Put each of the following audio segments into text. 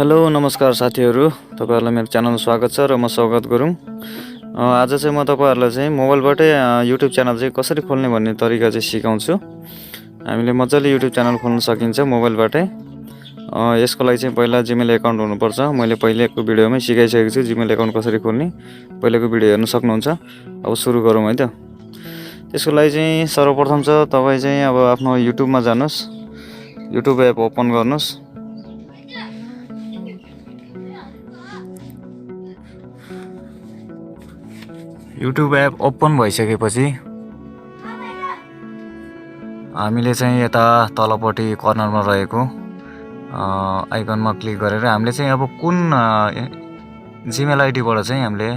Hello नमस्कार साथीहरु, तपाईहरुलाई मेरो च्यानलमा स्वागत छ र म स्वागत गरौँ। आज चाहिँ म तपाईहरुलाई चाहिँ मोबाइलबाटै YouTube च्यानल चाहिँ कसरी खोल्ने भन्ने तरिका चाहिँ सिकाउँछु। हामीले मजाले YouTube च्यानल खोल्न सकिन्छ मोबाइलबाटै। यसको लागि चाहिँ पहिला Gmail एकाउन्ट हुनुपर्छ। मैले पहिलेको भिडियोमै सिकाइसकेको छु Gmail एकाउन्ट कसरी खोल्ने। पहिलेको भिडियो हेर्न सक्नुहुन्छ। अब सुरु गरौँ है त। त्यसको लागि चाहिँ सर्वप्रथम चाहिँ तपाई चाहिँ अब आफ्नो YouTube मा जानुस्। YouTube एप ओपन गर्नुस्। YouTube एप ओपन भइसकेपछि हामीले चाहिँ यता तलपट्टि कर्नरमा रहेको आइकनमा क्लिक गरेर हामीले चाहिँ अब कुन Gmail आइडी बाट चाहिँ हामीले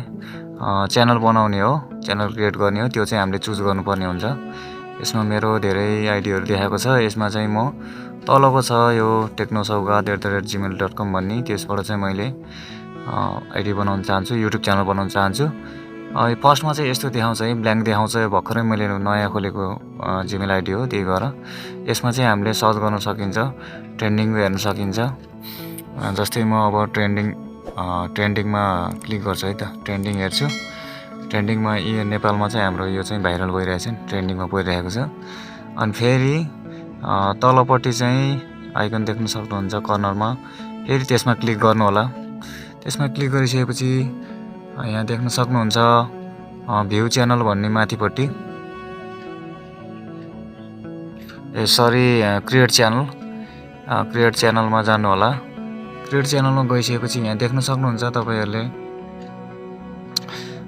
च्यानल बनाउने हो, च्यानल क्रिएट गर्ने हो, त्यो चाहिँ हामीले चुज गर्नुपर्ने हुन्छ। यसमा मेरो धेरै आइडीहरु देखाएको छ। यसमा चाहिँ म तलको छ यो technosaugat@gmail.com भन्ने, त्यसबाट चाहिँ मैले आइडी बनाउन चाहन्छु, YouTube च्यानल बनाउन चाहन्छु। फर्स्टमा चाहिँ यस्तो देखाउँछ है, ब्ल्याङ्क देखाउँछ। भर्खरै मैले नयाँ खोलेको Gmail आइडी हो, त्यही भएर यसमा चाहिँ हामीले सर्च गर्न सकिन्छ, ट्रेन्डिङ हेर्न सकिन्छ। जस्तै म अब ट्रेन्डिङमा क्लिक गर्छु है त। ट्रेन्डिङ हेर्छु। ट्रेन्डिङमा यो नेपालमा चाहिँ हाम्रो यो चाहिँ भाइरल भइरहेछ, ट्रेन्डिङमा गइरहेको छ। अनि फेरि तलपट्टि चाहिँ आइकन देख्न सक्नुहुन्छ कर्नरमा, फेरि त्यसमा क्लिक गर्नु होला। त्यसमा क्लिक गरिसकेपछि यहाँ देख्न सक्नुहुन्छ भ्यू च्यानल भन्ने माथिपट्टि, क्रिएट च्यानलमा जानु होला। क्रिएट च्यानलमा गइसकेपछि यहाँ देख्न सक्नुहुन्छ तपाईहरुले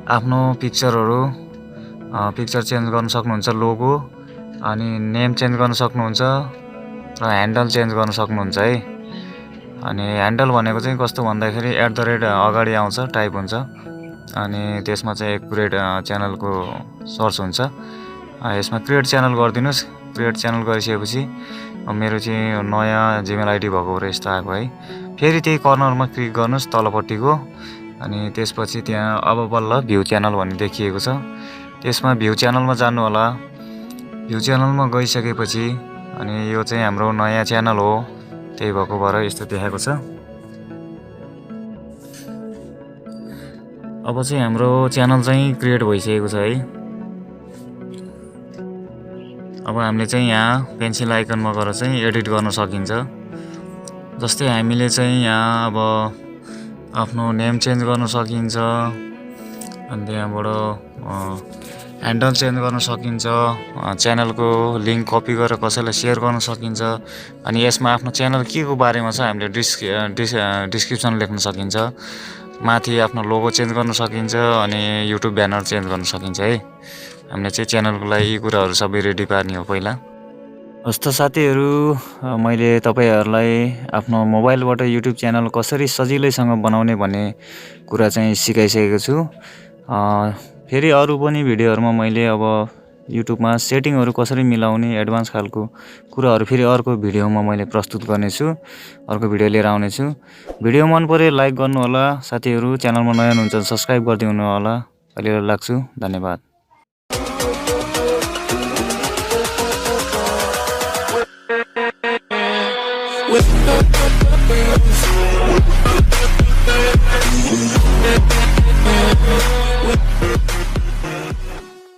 आफ्नो पिक्चर चेन्ज गर्न सक्नुहुन्छ, लोगो अनि नेम चेन्ज गर्न सक्नुहुन्छ र ह्यान्डल चेन्ज गर्न सक्नुहुन्छ है। अनि ह्यान्डल भनेको चाहिँ कस्तो भन्दाखेरि @ अगाडि आउँछ, टाइप हुन्छ। अनि त्यसमा चाहिँ एक्युरेट च्यानलको सर्च हुन्छ। यसमा क्रिएट च्यानल गर्दिनुस्। क्रिएट च्यानल गरिसकेपछि मेरो चाहिँ नयाँ Gmail आइडी भएको भएर यस्तो आएको है। फेरि त्यही कर्नरमा क्लिक गर्नुस् तलपट्टिको। अनि त्यसपछि त्यहाँ अब बल्ल भ्यू च्यानल भन्ने देखिएको छ। त्यसमा भ्यू च्यानलमा जानु होला। भ्यू च्यानलमा गइसकेपछि अनि यो चाहिँ हाम्रो नयाँ च्यानल हो, त्यही भएको भएर यस्तो देखाएको छ। अब चाहिँ हाम्रो च्यानल चाहिँ क्रिएट भइसकेको छ है। अब हामीले चाहिँ यहाँ पेन्सिल आइकनमा गएर चाहिँ एडिट गर्न सकिन्छ। जस्तै हामीले चाहिँ यहाँ अब आफ्नो नेम चेन्ज गर्न सकिन्छ। अनि त्यहाँबाट ह्यान्डल चेन्ज गर्न सकिन्छ। च्यानलको लिंक कपी गरेर कसैलाई शेयर गर्न सकिन्छ। अनि यसमा आफ्नो च्यानल के को बारेमा छ हामीले डिस्क्रिप्सन लेख्न सकिन्छ। माथि आफ्नो लोगो चेन्ज गर्न सकिन्छ अनि YouTube ब्यानर चेन्ज गर्न सकिन्छ है। हामीले चाहिँ च्यानलको लागि यी कुराहरु सबै रेडी पार्ने हो पहिला। हस्त साथीहरु, मैले तपाईहरुलाई आफ्नो मोबाइलबाट YouTube च्यानल कसरी सजिलैसँग बनाउने भन्ने कुरा चाहिँ सिकाइसकेको छु। फेरि अरु पनि भिडियोहरुमा मैले अब YouTube मा सेटिङहरु कसरी मिलाउने एडभान्स खालको कुराहरु फेरि अर्को भिडियोमा मैले प्रस्तुत गर्ने छु, अर्को भिडियो लिएर आउने छु। भिडियो मन पर्यो लाइक गर्नु होला साथीहरु, च्यानलमा नयाँ हुनुहुन्छ भने सब्स्क्राइब गरिदिनु होला। अहिले लाग्छु, धन्यवाद।